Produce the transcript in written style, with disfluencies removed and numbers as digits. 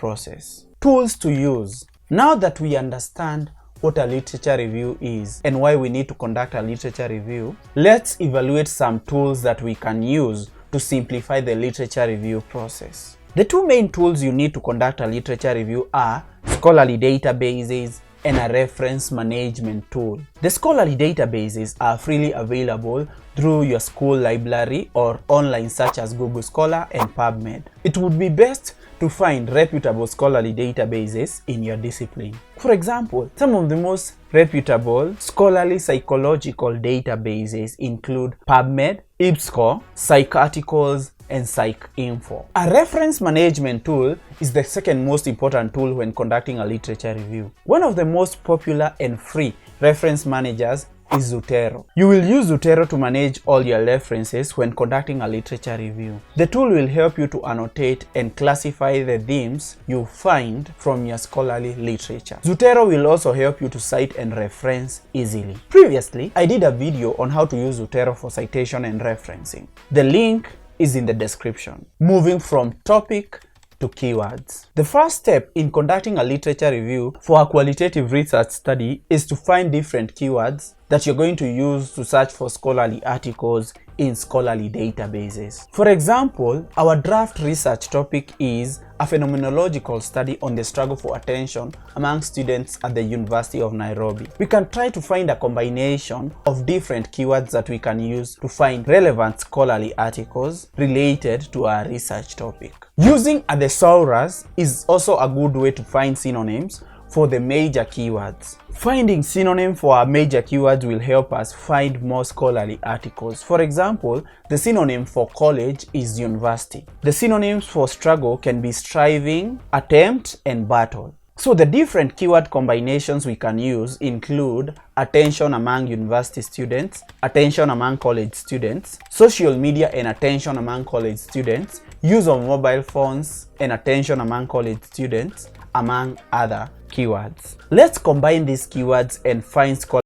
process. Tools to use. Now that we understand what a literature review is and why we need to conduct a literature review, let's evaluate some tools that we can use to simplify the literature review process. The two main tools you need to conduct a literature review are scholarly databases and a reference management tool. The scholarly databases are freely available through your school library or online such as Google Scholar and PubMed. It would be best to find reputable scholarly databases in your discipline. For example, some of the most reputable scholarly psychological databases include PubMed, IPSCO, PsycArticles, and PsycInfo. A reference management tool is the second most important tool when conducting a literature review. One of the most popular and free reference managers is Zotero. You will use Zotero to manage all your references when conducting a literature review. The tool will help you to annotate and classify the themes you find from your scholarly literature. Zotero will also help you to cite and reference easily. Previously, I did a video on how to use Zotero for citation and referencing. The link is in the description. Moving from topic to keywords. The first step in conducting a literature review for a qualitative research study is to find different keywords that you're going to use to search for scholarly articles in scholarly databases. For example, our draft research topic is a phenomenological study on the struggle for attention among students at the University of Nairobi. We can try to find a combination of different keywords that we can use to find relevant scholarly articles related to our research topic. Using a thesaurus is also a good way to find synonyms for the major keywords. Finding synonyms for our major keywords will help us find more scholarly articles. For example, the synonym for college is university. The synonyms for struggle can be striving, attempt, and battle. So the different keyword combinations we can use include attention among university students, attention among college students, social media and attention among college students, use of mobile phones and attention among college students, among other keywords. Let's combine these keywords and find scholarly